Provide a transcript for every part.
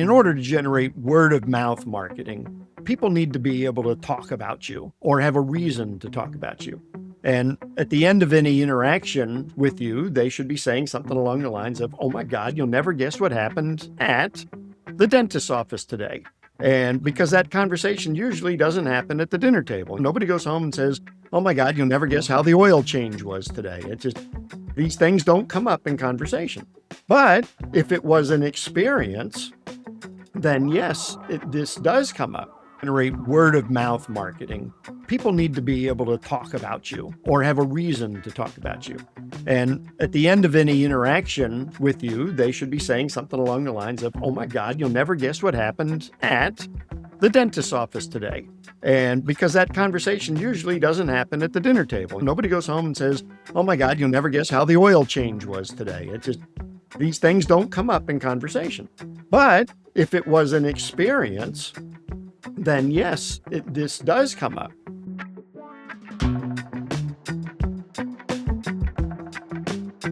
In order to generate word of mouth marketing, people need to be able to talk about you or have a reason to talk about you. And at the end of any interaction with you, they should be saying something along the lines of, "Oh my God, you'll never guess what happened at the dentist's office today." And because that conversation usually doesn't happen at the dinner table. Nobody goes home and says, "Oh my God, you'll never guess how the oil change was today." It just, these things don't come up in conversation. But if it was an experience, then yes, this does come up. Generate word of mouth marketing. People need to be able to talk about you or have a reason to talk about you. And at the end of any interaction with you, they should be saying something along the lines of, "Oh my God, you'll never guess what happened at the dentist's office today." And because that conversation usually doesn't happen at the dinner table. Nobody goes home and says, "Oh my God, you'll never guess how the oil change was today." It just, these things don't come up in conversation. But if it was an experience, then yes, this does come up.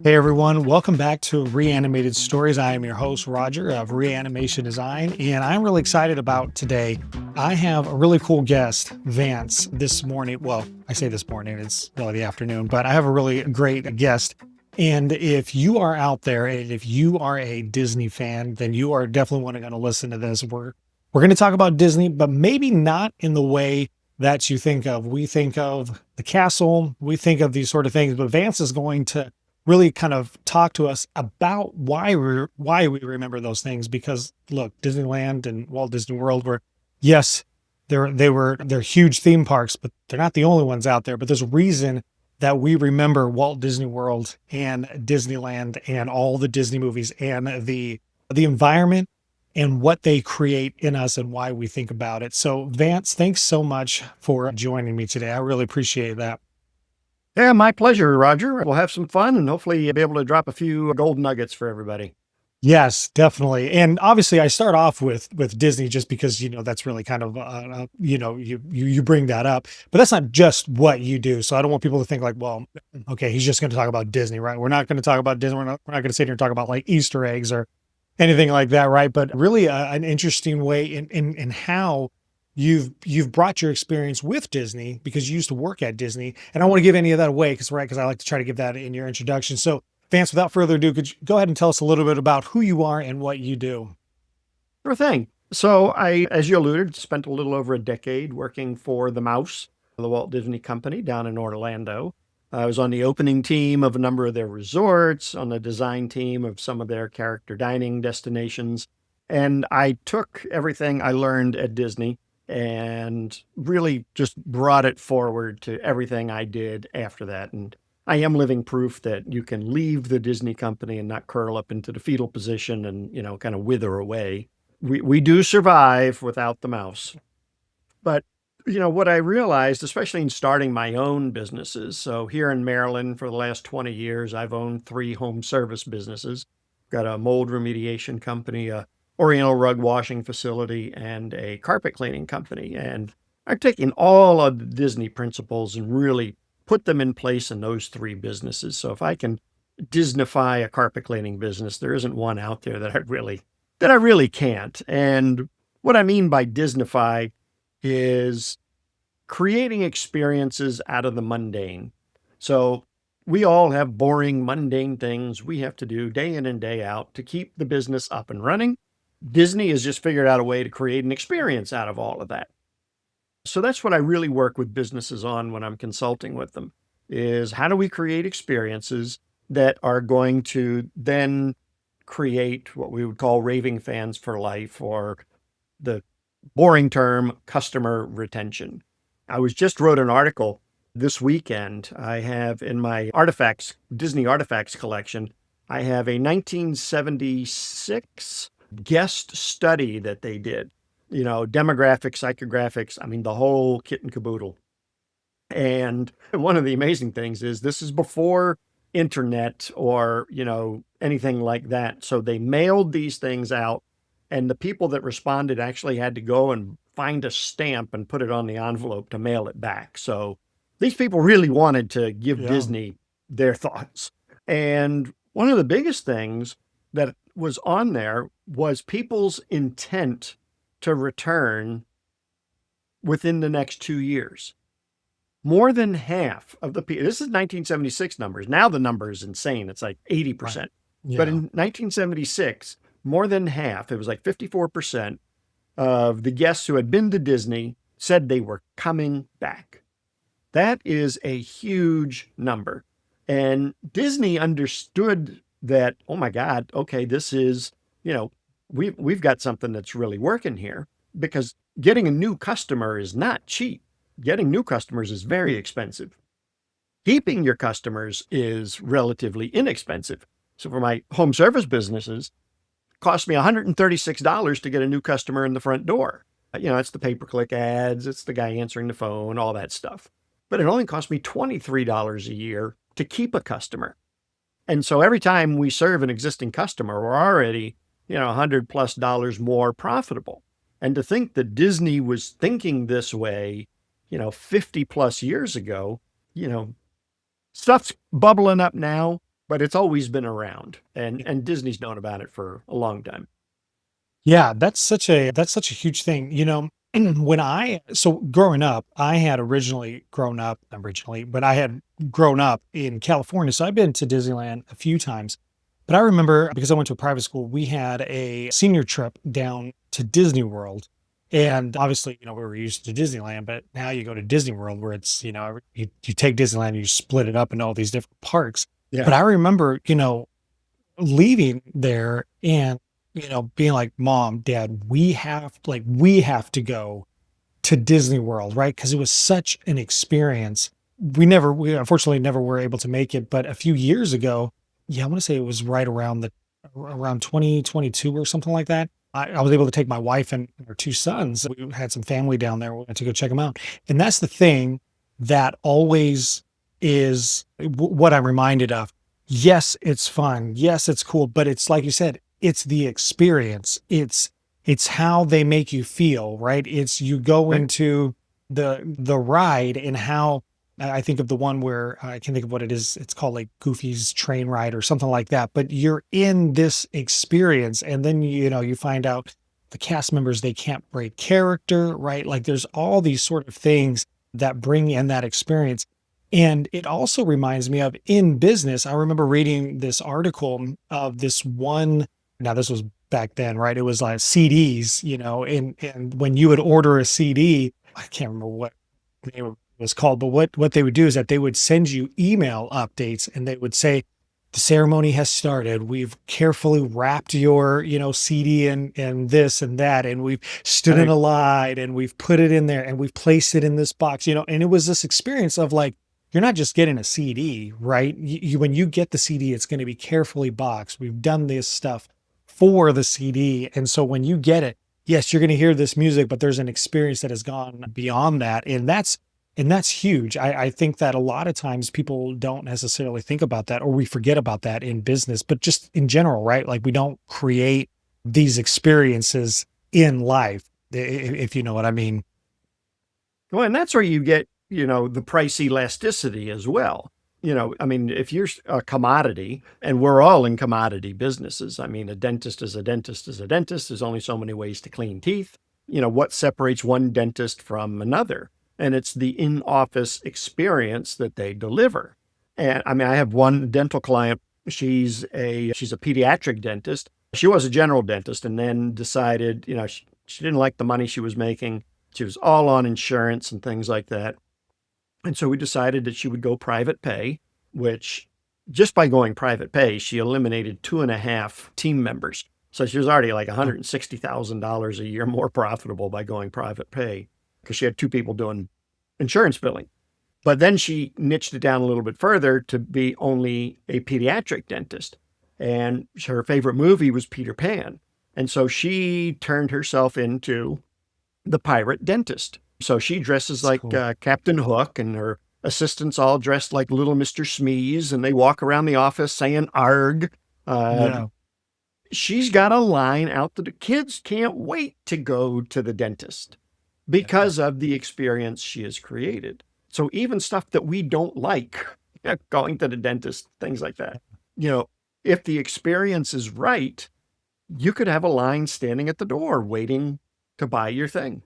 Hey everyone, welcome back to Reanimated Stories. I am your host, Roger of Reanimation Design, and I'm really excited about today. I have a really cool guest, Vance, this morning. Well, I say this morning, it's really the afternoon, but I have a really great guest. And if you are out there and if you are a Disney fan, then you are definitely going to listen to this. We're going to talk about Disney, but maybe not in the way that you think of. We think of the castle, we think of these sort of things, but Vance is going to really kind of talk to us about why we remember those things. Because look, Disneyland and Walt Disney World were, yes, they're huge theme parks, but they're not the only ones out there. But there's a reason that we remember Walt Disney World and Disneyland and all the Disney movies and the environment and what they create in us and why we think about it. So Vance, thanks so much for joining me today. I really appreciate that. Yeah, my pleasure, Roger. We'll have some fun and hopefully be able to drop a few gold nuggets for everybody. Yes, definitely. And obviously I start off with Disney just because, that's really kind of, you bring that up, but that's not just what you do. So I don't want people to think like, well, okay, he's just going to talk about Disney, right? We're not going to talk about Disney. We're not going to sit here and talk about like Easter eggs or anything like that. Right. But really an interesting way in how you've brought your experience with Disney, because you used to work at Disney, and I don't want to give any of that away because I like to try to give that in your introduction. So Vance, without further ado, could you go ahead and tell us a little bit about who you are and what you do? Sure thing. So I, as you alluded, spent a little over a decade working for the Mouse, the Walt Disney Company down in Orlando. I was on the opening team of a number of their resorts, on the design team of some of their character dining destinations. And I took everything I learned at Disney and really just brought it forward to everything I did after that. And I am living proof that you can leave the Disney company and not curl up into the fetal position and, kind of wither away. We do survive without the mouse. But, what I realized, especially in starting my own businesses, so here in Maryland for the last 20 years, I've owned 3 home service businesses. Got a mold remediation company, a Oriental rug washing facility, and a carpet cleaning company. And I've taken all of the Disney principles and really put them in place in those 3 businesses. So if I can Disneyfy a carpet cleaning business, there isn't one out there that I really can't. And what I mean by Disneyfy is creating experiences out of the mundane. So we all have boring, mundane things we have to do day in and day out to keep the business up and running. Disney has just figured out a way to create an experience out of all of that. So that's what I really work with businesses on when I'm consulting with them, is how do we create experiences that are going to then create what we would call raving fans for life, or the boring term, customer retention. I just wrote an article this weekend. I have in my Disney artifacts collection, I have a 1976 guest study that they did. Demographics, psychographics, the whole kit and caboodle. And one of the amazing things is this is before internet or, anything like that. So they mailed these things out, and the people that responded actually had to go and find a stamp and put it on the envelope to mail it back. So these people really wanted to give Disney their thoughts. And one of the biggest things that was on there was people's intent to return within the next 2 years. More than half of the people, this is 1976 numbers. Now the number is insane. It's like Right. 80%. But Yeah. in 1976, more than half, it was like 54% of the guests who had been to Disney said they were coming back. That is a huge number. And Disney understood that, oh my God, okay, this is, you know, we've got something that's really working here, because getting a new customer is not cheap. Getting new customers is very expensive. Keeping your customers is relatively inexpensive. So for my home service businesses, it cost me $136 to get a new customer in the front door. It's the pay-per-click ads, it's the guy answering the phone, all that stuff. But it only cost me $23 a year to keep a customer. And so every time we serve an existing customer, we're already, $100+ more profitable. And to think that Disney was thinking this way, 50 plus years ago, stuff's bubbling up now, but it's always been around. And Disney's known about it for a long time. Yeah, that's such a huge thing. When so growing up, I had but I had grown up in California. So I've been to Disneyland a few times. But I remember, because I went to a private school, we had a senior trip down to Disney World. And obviously, we were used to Disneyland, but now you go to Disney World where it's, you take Disneyland and you split it up into all these different parks. Yeah. But I remember, leaving there and being like, Mom, Dad, we have to go to Disney World, right? Because it was such an experience. We unfortunately never were able to make it, but a few years ago, yeah, I want to say it was right around 2022 or something like that. I was able to take my wife and our two sons. We had some family down there. We went to go check them out. And that's the thing that always is what I'm reminded of. Yes, it's fun. Yes, it's cool. But it's like you said, it's the experience. It's how they make you feel, right? It's you go Right. into the ride and how I think of the one where I can think of what it is. It's called like Goofy's Train Ride or something like that. But you're in this experience, and then you find out the cast members, they can't break character, right? Like there's all these sort of things that bring in that experience. And it also reminds me of in business. I remember reading this article of this one. Now this was back then, right? It was like CDs, and when you would order a CD, I can't remember what name it was called, but what they would do is that they would send you email updates and they would say, the ceremony has started. We've carefully wrapped your, CD and this and that, and we've stood in Right. a line and we've put it in there and we've placed it in this box, and it was this experience of like, you're not just getting a CD, right? When you get the CD, it's going to be carefully boxed. We've done this stuff for the CD. And so when you get it, yes, you're going to hear this music, but there's an experience that has gone beyond that. And that's huge. I think that a lot of times people don't necessarily think about that, or we forget about that in business, but just in general, right? Like we don't create these experiences in life, if you know what I mean. Well, and that's where you get, the price elasticity as well. I mean, if you're a commodity, and we're all in commodity businesses, I mean, a dentist is a dentist is a dentist. There's only so many ways to clean teeth. What separates one dentist from another? And it's the in-office experience that they deliver. And I mean, I have one dental client. She's a pediatric dentist. She was a general dentist and then decided, she didn't like the money she was making. She was all on insurance and things like that. And so we decided that she would go private pay, which just by going private pay, she eliminated 2.5 team members. So she was already like $160,000 a year more profitable by going private pay, because she had two people doing insurance billing. But then she niched it down a little bit further to be only a pediatric dentist. And her favorite movie was Peter Pan. And so she turned herself into the pirate dentist. So she dresses It's like cool. Captain Hook, and her assistants all dressed like little Mr. Smeeze, and they walk around the office saying "arg." Yeah. She's got a line out that the kids can't wait to go to the dentist Yeah. because of the experience she has created. So even stuff that we don't like, going to the dentist, things like that, if the experience is right, you could have a line standing at the door waiting to buy your thing.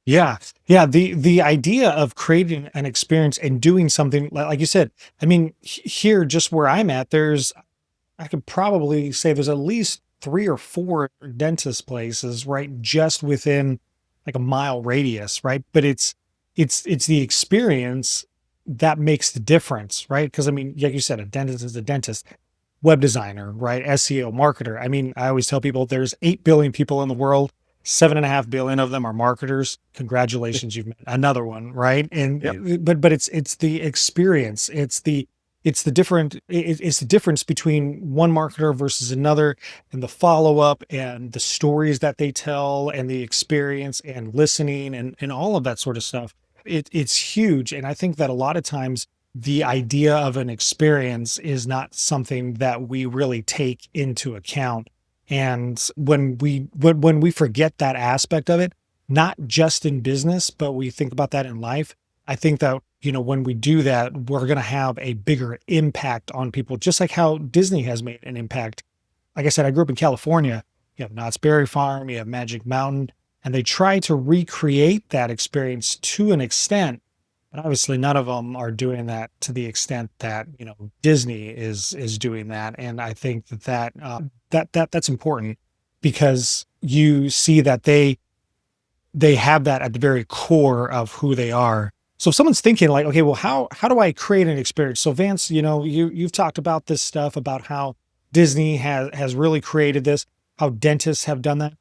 Yeah. Yeah. The idea of creating an experience and doing something like you said, I mean, here, just where I'm at, I could probably say there's at least 3 or 4 dentist places, right? Just within like a mile radius, right? But it's the experience that makes the difference, right? Because I mean, like you said, a dentist is a dentist, web designer, right? SEO, marketer. I mean, I always tell people there's 8 billion people in the world. 7.5 billion of them are marketers. Congratulations, you've met another one, right? And Yep. but it's the experience. It's the difference between one marketer versus another, and the follow-up and the stories that they tell and the experience and listening and all of that sort of stuff. It's huge. And I think that a lot of times the idea of an experience is not something that we really take into account. And when we forget that aspect of it, not just in business, but we think about that in life, I think that, when we do that, we're going to have a bigger impact on people, just like how Disney has made an impact. Like I said, I grew up in California. You have Knott's Berry Farm, you have Magic Mountain, and they try to recreate that experience to an extent. But obviously, none of them are doing that to the extent that Disney is doing that. And I think that's important because you see that they have that at the very core of who they are. So if someone's thinking like, okay, well, how do I create an experience? So Vance, you've talked about this stuff about how Disney has really created this, how dentists have done that.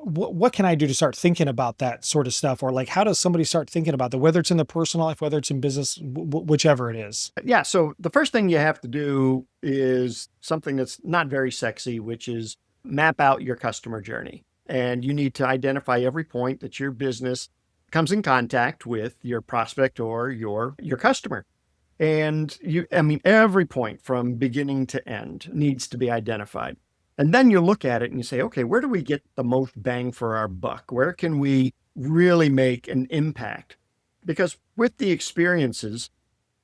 What can I do to start thinking about that sort of stuff? Or like, how does somebody start thinking about that, whether it's in the personal life, whether it's in business, whichever it is? Yeah. So the first thing you have to do is something that's not very sexy, which is map out your customer journey. And you need to identify every point that your business comes in contact with your prospect or your customer. And I mean, every point from beginning to end needs to be identified. And then you look at it and you say, okay, where do we get the most bang for our buck? Where can we really make an impact? Because with the experiences,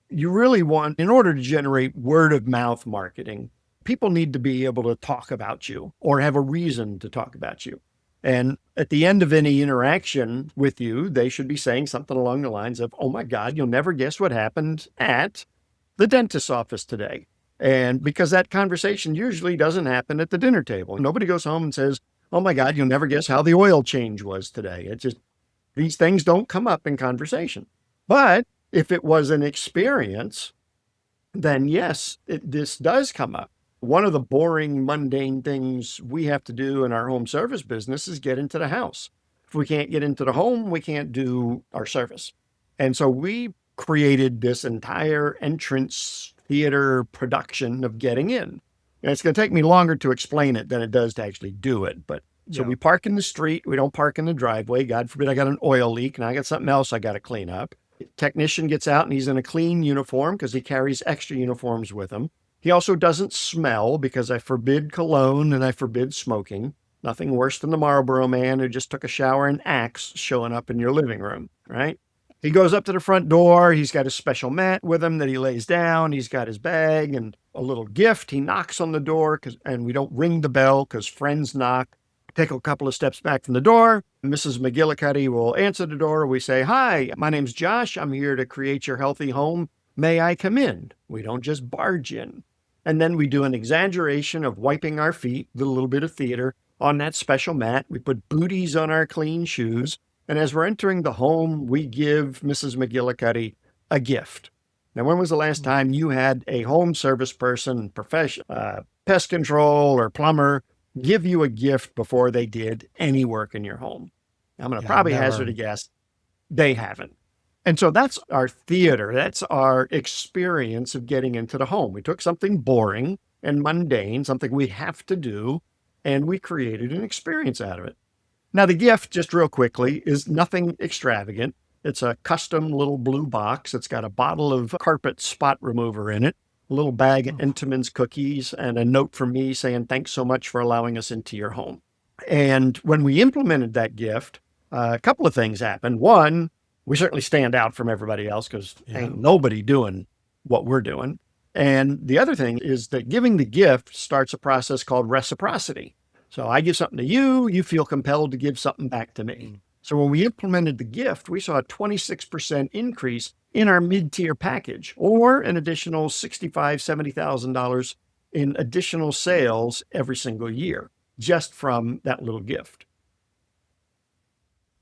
you really want, in order to generate word of mouth marketing, people need to be able to talk about you or have a reason to talk about you. And at the end of any interaction with you, they should be saying something along the lines of, oh my God, you'll never guess what happened at the dentist's office today. And because that conversation usually doesn't happen at the dinner table. Nobody goes home and says, oh my God, you'll never guess how the oil change was today. It's just, these things don't come up in conversation. But if it was an experience, then yes, this does come up. One of the boring, mundane things we have to do in our home service business is get into the house. If we can't get into the home, we can't do our service. And so we created this entire entrance theater production of getting in. And it's going to take me longer to explain it than it does to actually do it. But so Yeah. we park in the street. We don't park in the driveway. God forbid I got an oil leak and I got something else I got to clean up. Technician gets out and he's in a clean uniform because he carries extra uniforms with him. He also doesn't smell because I forbid cologne and I forbid smoking. Nothing worse than the Marlboro man who just took a shower and Axe showing up in your living room, right? He goes up to the front door. He's got his special mat with him that he lays down. He's got his bag and a little gift. He knocks on the door and we don't ring the bell because friends knock. Take a couple of steps back from the door. Mrs. McGillicuddy will answer the door. We say, hi, my name's Josh. I'm here to create your healthy home. May I come in? We don't just barge in. And then we do an exaggeration of wiping our feet, a little bit of theater on that special mat. We put booties on our clean shoes. And as we're entering the home, we give Mrs. McGillicuddy a gift. Now, when was the last time you had a home service person, pest control or plumber, give you a gift before they did any work in your home? I'm going to Yeah. probably hazard Never. a guess. They haven't. And so that's our theater. That's our experience of getting into the home. We took something boring and mundane, something we have to do, and we created an experience out of it. Now, the gift, just real quickly, is nothing extravagant. It's a custom little blue box. It's got a bottle of carpet spot remover in it, a little bag of Entenmann's cookies, and a note from me saying, thanks so much for allowing us into your home. And when we implemented that gift, a couple of things happened. One, we certainly stand out from everybody else because ain't nobody doing what we're doing. And the other thing is that giving the gift starts a process called reciprocity. So I give something to you, you feel compelled to give something back to me. Mm. So when we implemented the gift, we saw a 26% increase in our mid-tier package, or an additional $65,000, $70,000 in additional sales every single year, just from that little gift.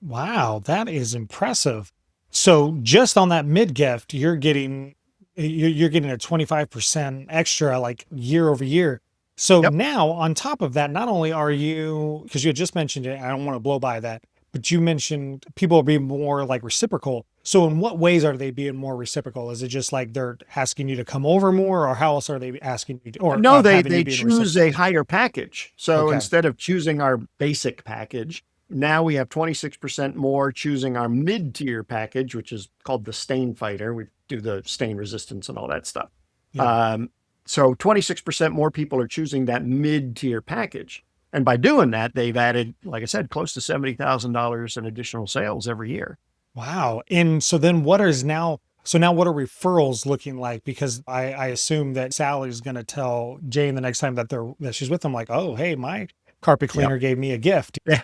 Wow, that is impressive. So just on that mid gift, you're getting a 25% extra like year over year. So Yep. now on top of that, not only are you, because you had just mentioned it, I don't want to blow by that, but you mentioned people are being more like reciprocal. So in what ways are they being more reciprocal? Is it just like they're asking you to come over more, or how else are they asking you to, or No, having you they being choose a reciprocal? higher package. So Okay. instead of choosing our basic package, now we have 26% more choosing our mid-tier package, which is called the Stain Fighter. We do the stain resistance and all that stuff. Yeah. Um, so 26% more people are choosing that mid-tier package. And by doing that, they've added, like I said, close to $70,000 in additional sales every year. Wow. And so then what is now, so now what are referrals looking like? Because I assume that Sally's going to tell Jane the next time that she's with them, like, oh, hey, my carpet Yep. cleaner gave me a gift. Yeah.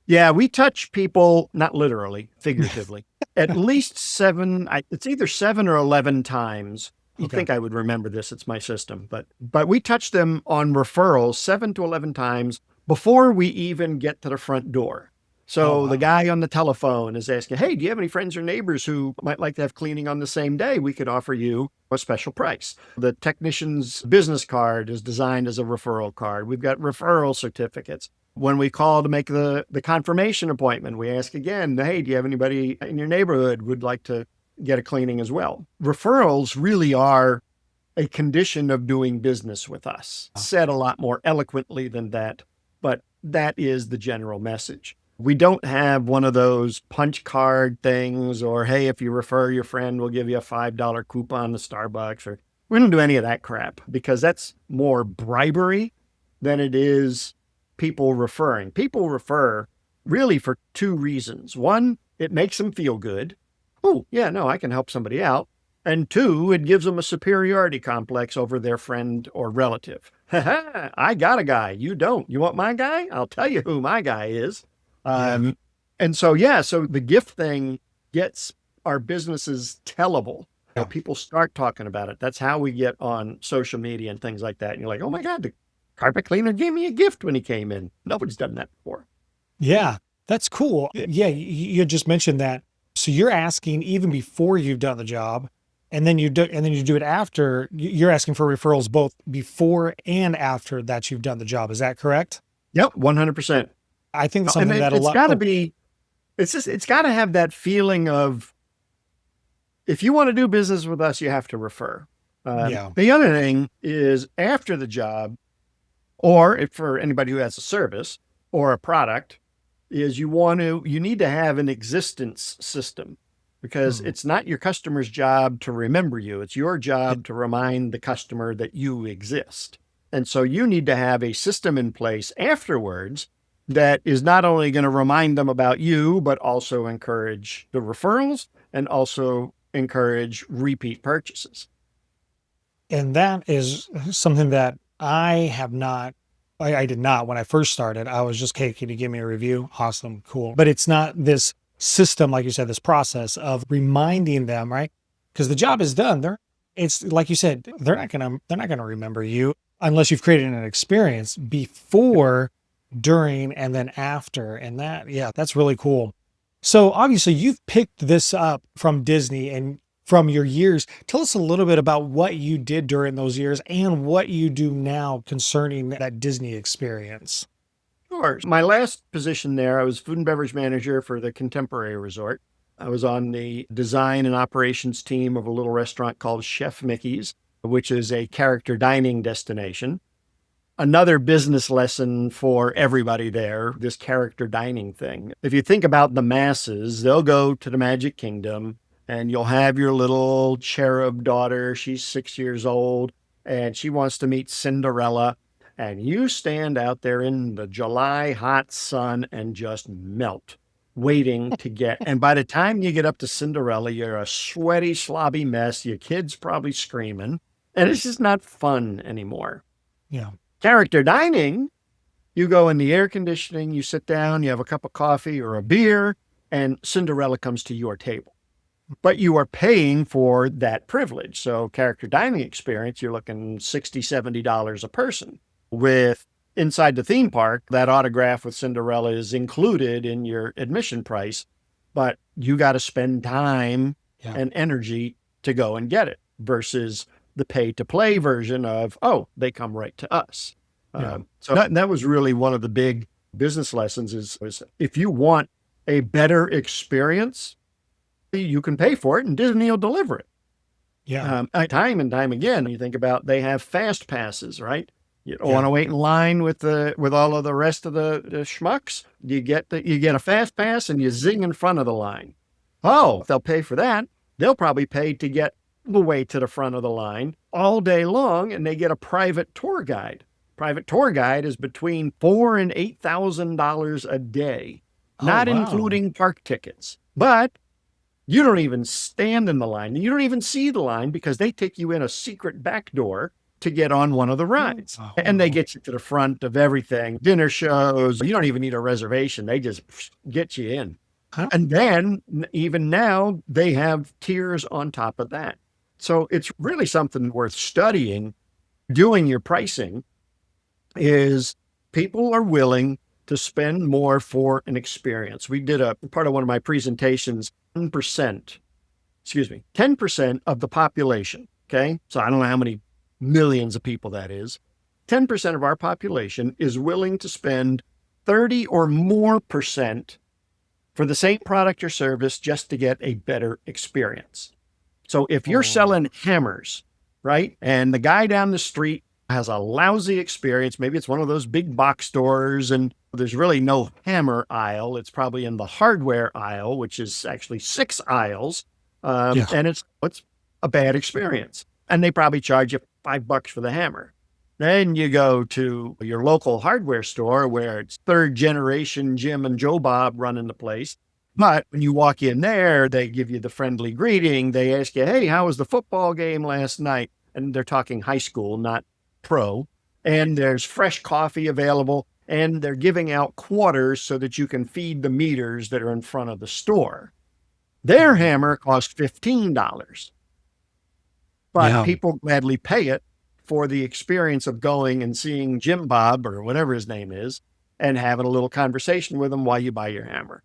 Yeah, we touch people, not literally, figuratively, at least it's either 7 or 11 times. You'd Okay. think I would remember this, it's my system, but we touch them on referrals 7 to 11 times before we even get to the front door. Oh, So the wow. guy on the telephone is asking, hey, do you have any friends or neighbors who might like to have cleaning on the same day? We could offer you a special price. The technician's business card is designed as a referral card. We've got referral certificates. When we call to make the confirmation appointment, we ask again, hey, do you have anybody in your neighborhood who would like to get a cleaning as well? Referrals really are a condition of doing business with us. Said a lot more eloquently than that, but that is the general message. We don't have one of those punch card things or, hey, if you refer your friend, we'll give you a $5 coupon to Starbucks, or we don't do any of that crap because that's more bribery than it is people referring. People refer really for two reasons. One, it makes them feel good. Oh, yeah, no, I can help somebody out. And two, it gives them a superiority complex over their friend or relative. I got a guy. You don't. You want my guy? I'll tell you who my guy is. Yeah. And so, yeah, so the gift thing gets our businesses tellable. Yeah. People start talking about it. That's how we get on social media and things like that. And you're like, oh my God, the carpet cleaner gave me a gift when he came in. Nobody's done that before. Yeah. That's cool. Yeah. You just mentioned that. So you're asking even before you've done the job, and then you do it after. You're asking for referrals both before and after that you've done the job. Is that correct? Yep, 100%. I think that's And something that a it's lot. got to Oh, be, it's got to have that feeling of, if you want to do business with us, you have to refer. yeah. The other thing is after the job, or if for anybody who has a service or a product, is you need to have an existence system, because Hmm. it's not your customer's job to remember you. It's your Yeah. job to remind the customer that you exist. And so you need to have a system in place afterwards that is not only going to remind them about you, but also encourage the referrals and also encourage repeat purchases. And that is something that I did not when I first started. I was just, hey, can you give me a review? Awesome, cool. But it's not this system, like you said, this process of reminding them, right? Because the job is done. It's like you said, they're not gonna remember you unless you've created an experience before, during, and then after. And that, yeah, that's really cool. So obviously you've picked this up from Disney and from your years. Tell us a little bit about what you did during those years and what you do now concerning that Disney experience. Sure. My last position there, I was food and beverage manager for the Contemporary Resort. I was on the design and operations team of a little restaurant called Chef Mickey's, which is a character dining destination. Another business lesson for everybody there, this character dining thing. If you think about the masses, they'll go to the Magic Kingdom and you'll have your little cherub daughter. She's 6 years old and she wants to meet Cinderella. And you stand out there in the July hot sun and just melt, waiting to get. And by the time you get up to Cinderella, you're a sweaty, slobby mess. Your kid's probably screaming. And it's just not fun anymore. Yeah. Character dining, You go in the air conditioning, you sit down, you have a cup of coffee or a beer, and Cinderella comes to your table. But you are paying for that privilege. So character dining experience, you're looking $60, $70 a person. With inside the theme park, that autograph with Cinderella is included in your admission price, but you got to spend time and energy to go and get it versus the pay to play version of, oh, they come right to us. So that was really one of the big business lessons is if you want a better experience, you can pay for it and Disney will deliver it. Time and time again, you think about they have fast passes, right? You don't want to wait in line with all of the rest of the schmucks. You get a fast pass and you zing in front of the line. Oh, if they'll pay for that, they'll probably pay to get the way to the front of the line all day long, and they get a private tour guide. Private tour guide is between $4,000 and $8,000 a day, not including park tickets. But you don't even stand in the line. You don't even see the line because they take you in a secret back door to get on one of the rides. And they get you to the front of everything. Dinner shows, you don't even need a reservation. They just get you in. And then even now they have tiers on top of that. So it's really something worth studying. Doing your pricing is people are willing to spend more for an experience. We did a part of one of my presentations, 10% of the population. Okay. So I don't know how many millions of people that is. 10% of our population is willing to spend 30 or more percent for the same product or service just to get a better experience. So if you're selling hammers, right, and the guy down the street has a lousy experience, maybe it's one of those big box stores and there's really no hammer aisle. It's probably in the hardware aisle, which is actually 6 aisles. And it's a bad experience. And they probably charge you $5 for the hammer. Then you go to your local hardware store where it's 3rd generation Jim and Joe Bob running the place. But when you walk in there, they give you the friendly greeting. They ask you, hey, how was the football game last night? And they're talking high school, not pro. And there's fresh coffee available. And they're giving out quarters so that you can feed the meters that are in front of the store. Their hammer costs $15. But people gladly pay it for the experience of going and seeing Jim Bob or whatever his name is and having a little conversation with him while you buy your hammer.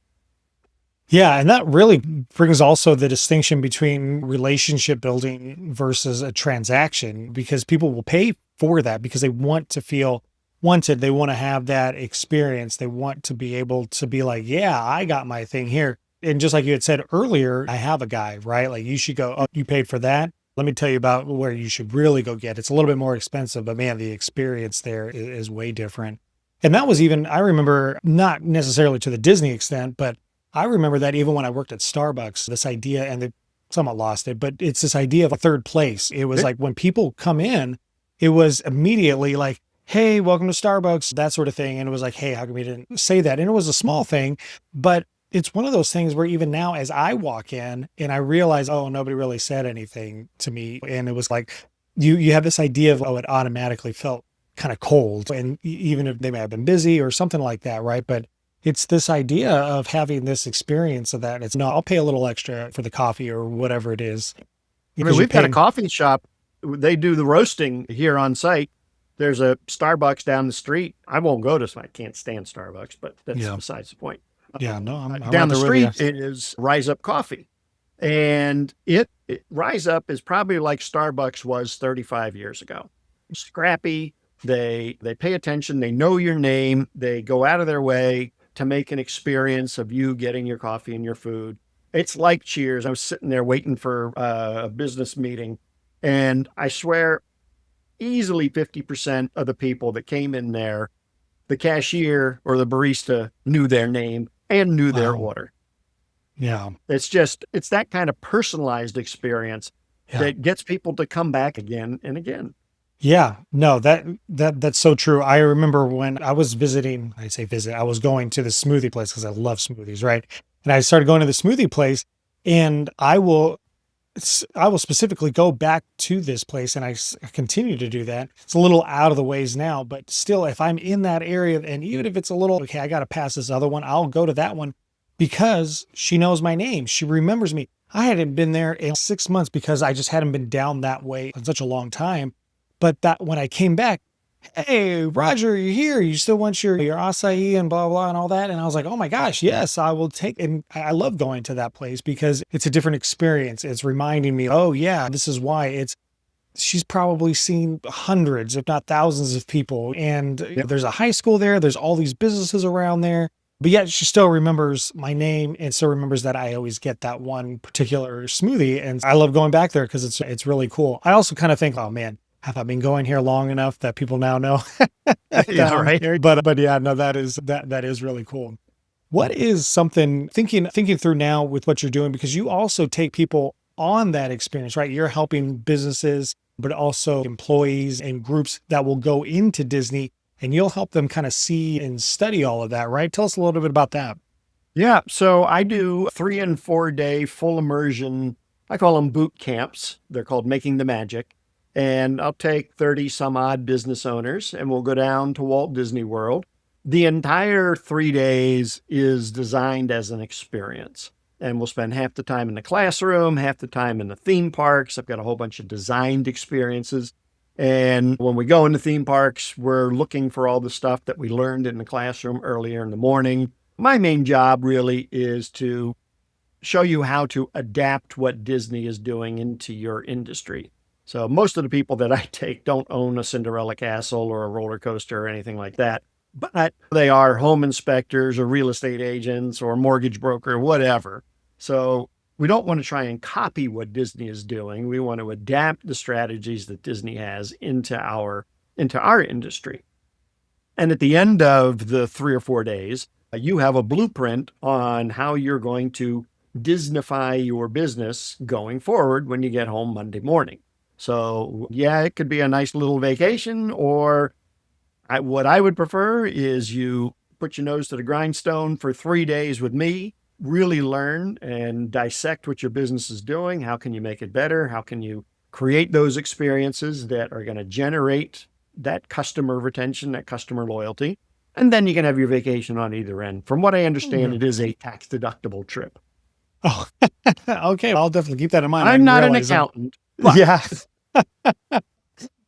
Yeah. And that really brings also the distinction between relationship building versus a transaction, because people will pay for that because they want to feel wanted. They want to have that experience. They want to be able to be like, yeah, I got my thing here. And just like you had said earlier, I have a guy, right? Like you should go, oh, you paid for that. Let me tell you about where you should really go get. It's a little bit more expensive, but man, the experience there is way different. And that was even, I remember, not necessarily to the Disney extent, but I remember that even when I worked at Starbucks, this idea, and they somewhat lost it, but it's this idea of a third place. It was like when people come in, it was immediately like, hey, welcome to Starbucks, that sort of thing. And it was like, hey, how come we didn't say that? And it was a small thing, but it's one of those things where even now as I walk in and I realize, oh, nobody really said anything to me. And it was like, you have this idea of, oh, it automatically felt kind of cold. And even if they may have been busy or something like that, right? But it's this idea of having this experience of that. And it's no, I'll pay a little extra for the coffee or whatever it is. I mean, we've got a coffee shop. They do the roasting here on site. There's a Starbucks down the street. I won't go to, I can't stand Starbucks, but that's besides the point. Yeah, no, I'm down the street is Rise Up Coffee. And Rise Up is probably like Starbucks was 35 years ago. Scrappy. They pay attention. They know your name. They go out of their way to make an experience of you getting your coffee and your food. It's like Cheers. I was sitting there waiting for a business meeting, and I swear easily 50% of the people that came in there, the cashier or the barista knew their name and knew their order. Yeah. It's that kind of personalized experience that gets people to come back again and again. Yeah, no, that's so true. I remember when I was visiting, I was going to the smoothie place because I love smoothies, right? And I started going to the smoothie place, and I will I will specifically go back to this place, and I continue to do that. It's a little out of the ways now, but still, if I'm in that area, and even if it's a little, okay, I got to pass this other one, I'll go to that one because she knows my name. She remembers me. I hadn't been there in 6 months because I just hadn't been down that way in such a long time. But that when I came back, hey, Roger, you're here. You still want your acai and blah, blah, and all that. And I was like, oh my gosh, yes, I will take. And I love going to that place because it's a different experience. It's reminding me, oh yeah, this is why she's probably seen hundreds, if not thousands of people. And there's a high school there. There's all these businesses around there. But yet she still remembers my name and still remembers that I always get that one particular smoothie. And I love going back there because it's really cool. I also kind of think, oh man, have I been going here long enough that people now know? Yeah, right. Here? But yeah, no, that is really cool. What is something thinking through now with what you're doing, because you also take people on that experience, right? You're helping businesses, but also employees and groups that will go into Disney, and you'll help them kind of see and study all of that, right? Tell us a little bit about that. Yeah. So I do 3 and 4 day full immersion. I call them boot camps. They're called Making the Magic. And I'll take 30 some odd business owners and we'll go down to Walt Disney World. The entire 3 days is designed as an experience. And we'll spend half the time in the classroom, half the time in the theme parks. I've got a whole bunch of designed experiences. And when we go into theme parks, we're looking for all the stuff that we learned in the classroom earlier in the morning. My main job really is to show you how to adapt what Disney is doing into your industry. So most of the people that I take don't own a Cinderella castle or a roller coaster or anything like that, but they are home inspectors or real estate agents or mortgage broker, whatever. So we don't want to try and copy what Disney is doing. We want to adapt the strategies that Disney has into our industry. And at the end of the 3 or 4 days, you have a blueprint on how you're going to Disneyfy your business going forward when you get home Monday morning. So yeah, it could be a nice little vacation, or what I would prefer is you put your nose to the grindstone for 3 days with me, really learn and dissect what your business is doing. How can you make it better? How can you create those experiences that are going to generate that customer retention, that customer loyalty? And then you can have your vacation on either end. From what I understand, it is a tax deductible trip. Oh, okay. I'll definitely keep that in mind. I'm not an accountant. Yeah.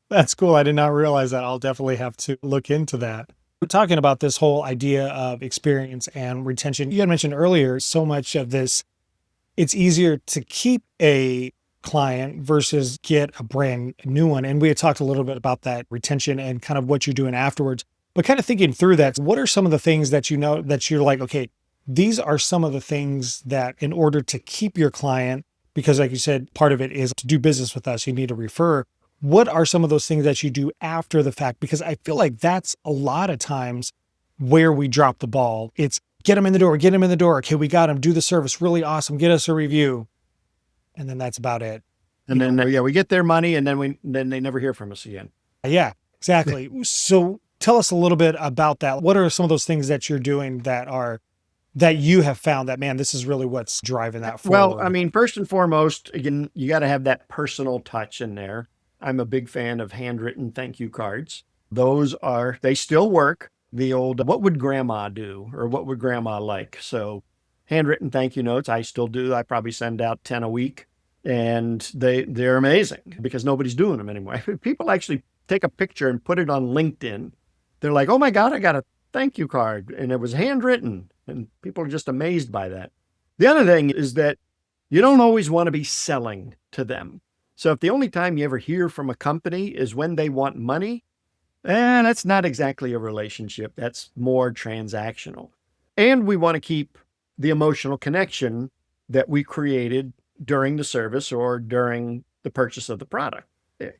That's cool. I did not realize that. I'll definitely have to look into that. We're talking about this whole idea of experience and retention. You had mentioned earlier, so much of this, it's easier to keep a client versus get a brand new one. And we had talked a little bit about that retention and kind of what you're doing afterwards. But kind of thinking through that, what are some of the things that you know that you're like, okay, these are some of the things that in order to keep your client, because like you said, part of it is to do business with us, you need to refer. What are some of those things that you do after the fact? Because I feel like that's a lot of times where we drop the ball. It's get them in the door, get them in the door. Okay, we got them, do the service, really awesome, get us a review. And then that's about it. And then, we get their money and then they never hear from us again. Yeah, exactly. So tell us a little bit about that. What are some of those things that you're doing that you have found that, man, this is really what's driving that forward? Well, I mean, first and foremost, again, you got to have that personal touch in there. I'm a big fan of handwritten thank you cards. They still work. The old, what would grandma do? Or what would grandma like? So handwritten thank you notes, I still do. I probably send out 10 a week, and they're amazing because nobody's doing them anymore. People actually take a picture and put it on LinkedIn. They're like, oh my God, I got a thank you card and it was handwritten. And people are just amazed by that. The other thing is that you don't always want to be selling to them. So if the only time you ever hear from a company is when they want money, that's not exactly a relationship. That's more transactional. And we want to keep the emotional connection that we created during the service or during the purchase of the product.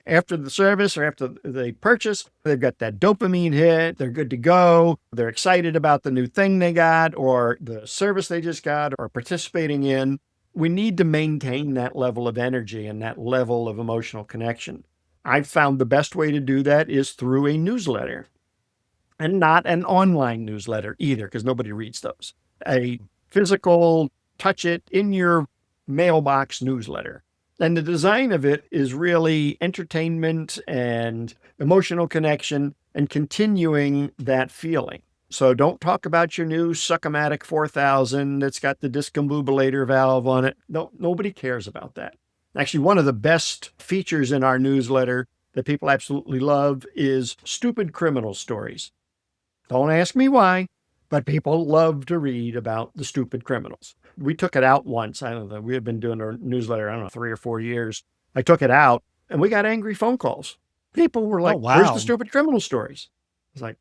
After the service or after they purchase, they've got that dopamine hit. They're good to go. They're excited about the new thing they got or the service they just got or participating in. We need to maintain that level of energy and that level of emotional connection. I've found the best way to do that is through a newsletter, and not an online newsletter either, because nobody reads those. A physical, touch it in your mailbox newsletter. And the design of it is really entertainment and emotional connection and continuing that feeling. So don't talk about your new Succomatic 4000 that's got the discombobulator valve on it. No, nobody cares about that. Actually, one of the best features in our newsletter that people absolutely love is stupid criminal stories. Don't ask me why, but people love to read about the stupid criminals. We took it out once. I don't know. We have been doing our newsletter, I don't know, 3 or 4 years. I took it out and we got angry phone calls. People were Oh, like, where's the wow. stupid criminal stories? It's like,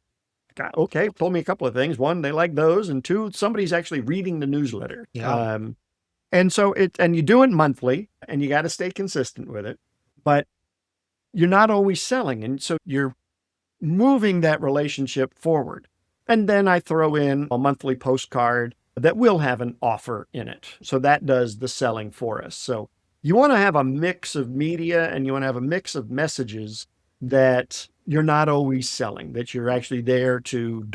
God, okay, told me a couple of things. One, they like those. And two, somebody's actually reading the newsletter. Yeah. And so and you do it monthly and you got to stay consistent with it, but you're not always selling. And so you're moving that relationship forward. And then I throw in a monthly postcard that will have an offer in it. So that does the selling for us. So you want to have a mix of media and you want to have a mix of messages that you're not always selling, that you're actually there to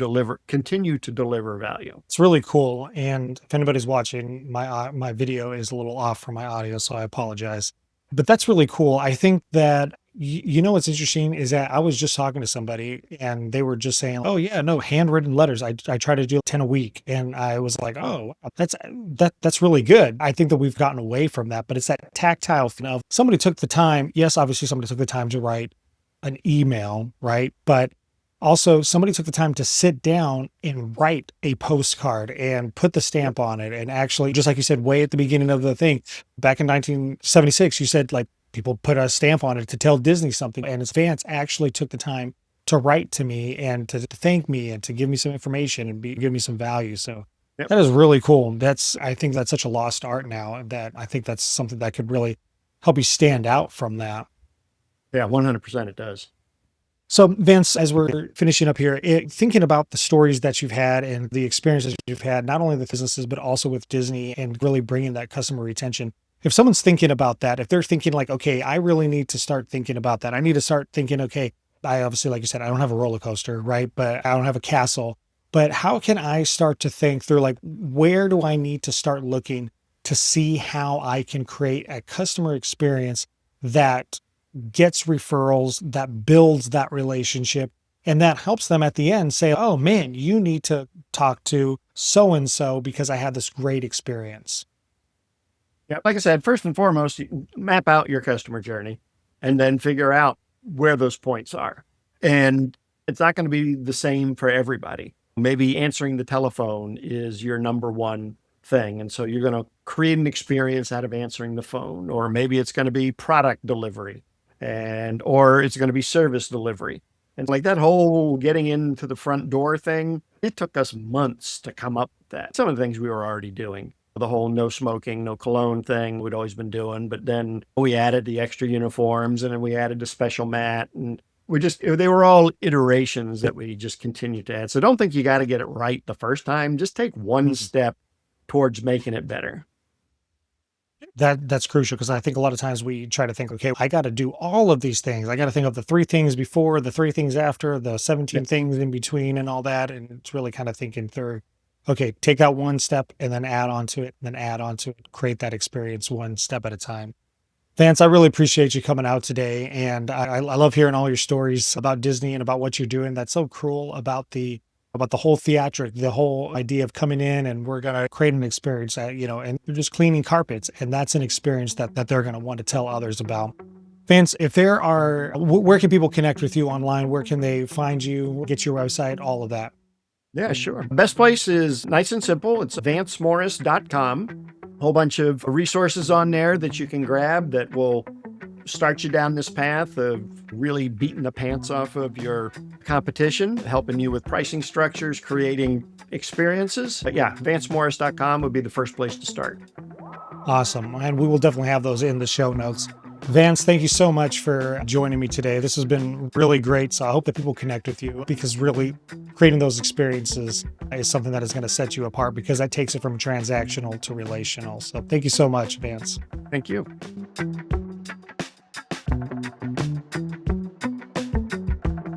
continue to deliver value. It's really cool. And if anybody's watching, my video is a little off from my audio, so I apologize. But that's really cool. I think that you know what's interesting is that I was just talking to somebody and they were just saying, "Oh yeah, no, handwritten letters. I try to do 10 a week." And I was like, "Oh, that's really good." I think that we've gotten away from that, but it's that tactile thing of somebody took the time. Yes, obviously somebody took the time to write an email, right? But also somebody took the time to sit down and write a postcard and put the stamp on it. And actually, just like you said, way at the beginning of the thing, back in 1976, you said like people put a stamp on it to tell Disney something. And it's Vance actually took the time to write to me and to thank me and to give me some information and give me some value. So Yep. that is really cool. I think that's such a lost art now that I think that's something that could really help you stand out from that. Yeah, 100% it does. So, Vince, as we're finishing up here, thinking about the stories that you've had and the experiences you've had, not only with businesses, but also with Disney and really bringing that customer retention. If someone's thinking about that, if they're thinking like, okay, I really need to start thinking about that. I need to start thinking, okay, I obviously, like you said, I don't have a roller coaster, right? But I don't have a castle. But how can I start to think through like, where do I need to start looking to see how I can create a customer experience that gets referrals, that builds that relationship, and that helps them at the end say, oh man, you need to talk to so and so because I had this great experience. Yeah, like I said, first and foremost, you map out your customer journey and then figure out where those points are. And it's not going to be the same for everybody. Maybe answering the telephone is your number one thing. And so you're going to create an experience out of answering the phone, or maybe it's going to be product delivery or it's going to be service delivery. And like that whole getting into the front door thing, it took us months to come up with that. Some of the things we were already doing. The whole no smoking, no cologne thing we'd always been doing, but then we added the extra uniforms and then we added the special mat, and they were all iterations that we just continued to add. So don't think you got to get it right the first time. Just take one step towards making it better. That's crucial because I think a lot of times we try to think, okay, I got to do all of these things. I got to think of the 3 things before, the 3 things after, the 17 things in between and all that. And it's really kind of thinking through, okay, take that one step and then add on to it, and then add on to it, create that experience one step at a time. Vance, I really appreciate you coming out today. And I love hearing all your stories about Disney and about what you're doing. That's so cool about the whole theatric, the whole idea of coming in and we're going to create an experience that, and you're just cleaning carpets. And that's an experience that they're going to want to tell others about. Vance, if there are, where can people connect with you online? Where can they find you, get your website, all of that? Yeah, sure. Best place is nice and simple. It's vancemorris.com. A whole bunch of resources on there that you can grab that will start you down this path of really beating the pants off of your competition, helping you with pricing structures, creating experiences. But yeah, vancemorris.com would be the first place to start. Awesome. And we will definitely have those in the show notes. Vance, thank you so much for joining me today. This has been really great. So I hope that people connect with you because really creating those experiences is something that is going to set you apart because that takes it from transactional to relational. So thank you so much, Vance. Thank you.